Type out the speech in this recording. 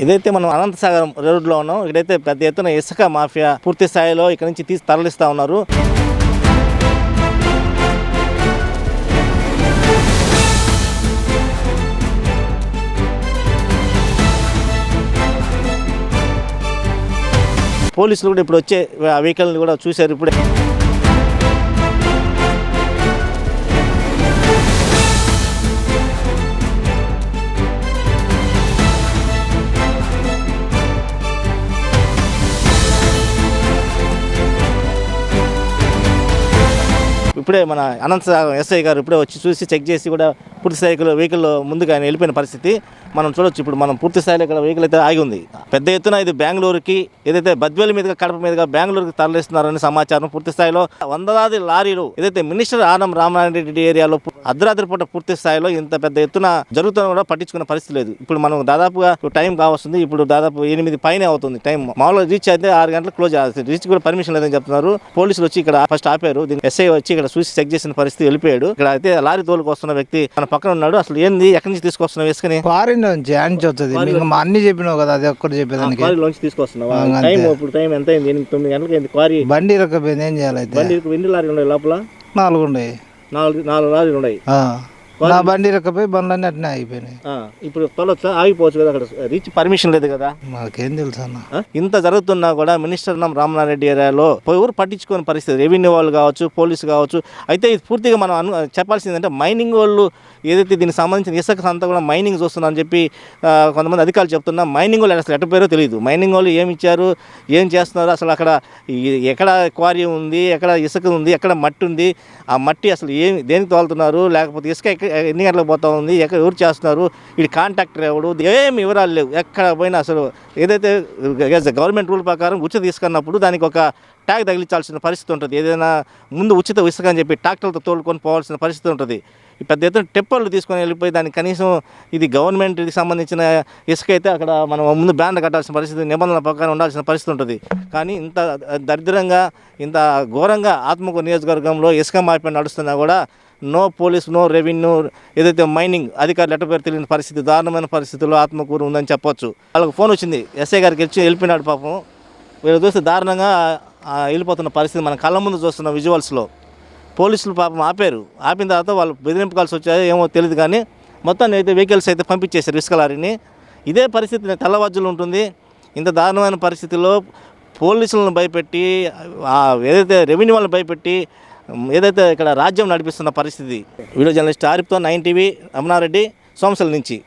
ఇదైతే మనం అనంతసాగర్ రోడ్లో ఉన్నాం. ఇక్కడైతే పెద్ద ఎత్తున ఇసుక మాఫియా పూర్తి స్థాయిలో ఇక్కడ నుంచి తీసి తరలిస్తూ ఉన్నారు. పోలీసులు కూడా ఇప్పుడు వచ్చే వెహికల్ని కూడా చూశారు. ఇప్పుడే ఇప్పుడే మన అనంతసాగర్ ఎస్ఐ గారు ఇప్పుడే వచ్చి చూసి చెక్ చేసి కూడా పూర్తి స్థాయిలో వెహికల్ ముందుగా ఆయన వెళ్ళిపోయిన పరిస్థితి మనం చూడొచ్చు. ఇప్పుడు మనం పూర్తి స్థాయిలో ఇక్కడ వెహికల్ అయితే ఆగి ఉంది. పెద్ద ఎత్తున ఇది బెంగళూరుకి ఏదైతే బద్వేలు మీదుగా కడప మీదుగా బెంగళూరుకి తరలిస్తున్నారని సమాచారం. పూర్తి స్థాయిలో వందలాది లారీలు ఏదైతే మినిస్టర్ ఆనం రామనారాయణ రెడ్డి ఏరియాలో అర్ధరాత్రి పూట పూర్తి స్థాయిలో ఇంత పెద్ద ఎత్తున జరుగుతున్నా కూడా పట్టించుకునే పరిస్థితి లేదు. ఇప్పుడు మనం దాదాపుగా టైం కావస్తుంది. ఇప్పుడు దాదాపు 8 పైనే అవుతుంది టైం. మామూలుగా రీచ్ అయితే 6 గంటలకు క్లోజ్ అవుతుంది. రీచ్ కూడా పర్మిషన్ లేదని చెప్తున్నారు. పోలీసులు వచ్చి ఇక్కడ ఫస్ట్ ఆపారు. దీన్ని ఎస్ఐ వచ్చి ఇక్కడ చూసి చెక్ చేసిన పరిస్థితి వెళ్ళిపోయాడు. ఇక్కడ అయితే లారీ తోలుకు వస్తున్న వ్యక్తి మన పక్కన ఉన్నాడు. అసలు ఏంది ఎక్కడి నుంచి తీసుకొస్తున్నావు వేసుకుని? అన్ని చెప్పినావు కదా, అది ఒక్కటి చెప్పేదానికి తీసుకొస్తున్నావా? టైం ఇప్పుడు టైం ఎంత అయింది? 9 గంటలకు అయింది. క్వారీ బండి రకపోయింది, ఏం చేయాలి? బండి ఎన్ని లారీలు ఉన్నాయి లోపల? 4 ఉన్నాయి. 4 లారీలు ఉన్నాయి. నా బండి రకపోయి బండ్లన్నీ అట్నే ఆగిపోయినాయి. ఇప్పుడు తొలొచ్చా? ఆగిపోవచ్చు కదా, అక్కడ రీచ్ పర్మిషన్ లేదు కదా. మాకేం తెలుసు అన్న. ఇంత జరుగుతున్నా కూడా మినిస్టర్ రామనారాయణ రెడ్డి ఏరియాలో ఎవరు పట్టించుకునే పరిస్థితి. రెవెన్యూ వాళ్ళు కావచ్చు, పోలీసు కావచ్చు. అయితే ఇది పూర్తిగా మనం చెప్పాల్సింది అంటే మైనింగ్ వాళ్ళు ఏదైతే దీనికి సంబంధించిన ఇసుక అంతా కూడా మైనింగ్ చూస్తున్నారని చెప్పి కొంతమంది అధికారులు చెప్తున్నా. మైనింగ్ వాళ్ళు అసలు ఎట్ట పేరో తెలియదు. మైనింగ్ వాళ్ళు ఏమి ఇచ్చారు, ఏం చేస్తున్నారు, అసలు అక్కడ ఎక్కడ క్వారీ ఉంది, ఎక్కడ ఇసుక ఉంది, ఎక్కడ మట్టి ఉంది, ఆ మట్టి అసలు ఏమి దేనికి తోలుతున్నారు, లేకపోతే ఇసుక ఎన్ని గంటలకు పోతా ఉంది, ఎవరు చేస్తున్నారు, వీడి కాంట్రాక్టర్ ఎవడు, ఏమి వివరాలు లేవు. ఎక్కడ పోయినా అసలు ఏదైతే గవర్నమెంట్ రూల్ ప్రకారం ఉచిత తీసుకున్నప్పుడు దానికి ఒక ట్యాగ్ తగిలించాల్సిన పరిస్థితి ఉంటుంది. ఏదైనా ముందు ఉచిత ఇసుక అని చెప్పి ట్రాక్టర్లతో తోలుకొని పోవాల్సిన పరిస్థితి ఉంటుంది. ఈ పెద్ద ఎత్తున టెప్పర్లు తీసుకొని వెళ్ళిపోయి దానికి కనీసం ఇది గవర్నమెంట్కి సంబంధించిన ఇసుక అయితే అక్కడ మనం ముందు బ్యాన్ కట్టాల్సిన పరిస్థితి, నిబంధనల ప్రకారం ఉండాల్సిన పరిస్థితి ఉంటుంది. కానీ ఇంత దరిద్రంగా ఇంత ఘోరంగా ఆత్మకూరు నియోజకవర్గంలో ఇసుక మాఫియా నడుస్తున్నా కూడా నో పోలీస్, నో రెవెన్యూ, ఏదైతే మైనింగ్ అధికారులు ఎట్ట పేరు తెలియని పరిస్థితి, దారుణమైన పరిస్థితుల్లో ఆత్మకూరు ఉందని చెప్పొచ్చు. వాళ్ళకి ఫోన్ వచ్చింది, ఎస్ఐ గారికి వెళ్ళిపోయినాడు పాపం. వీళ్ళు చూస్తే దారుణంగా వెళ్ళిపోతున్న పరిస్థితి మన కళ్ళ ముందు చూస్తున్న విజువల్స్లో. పోలీసులు పాపం ఆపారు. ఆపిన తర్వాత వాళ్ళు బెదిరింపు కాల్సి వచ్చాయో ఏమో తెలియదు, కానీ మొత్తాన్ని అయితే వెహికల్స్ అయితే పంపించేశారు ఇసుక లారీని. ఇదే పరిస్థితి తెల్లవారుజామున ఉంటుంది. ఇంత దారుణమైన పరిస్థితుల్లో పోలీసులను భయపెట్టి, ఏదైతే రెవెన్యూ వాళ్ళని భయపెట్టి, ఏదైతే ఇక్కడ రాజ్యం నడిపిస్తున్న పరిస్థితి. వీడియో జర్నలిస్ట్ ఆరిఫ్తో 9 టీవీ రమణారెడ్డి, సోమశల నుంచి.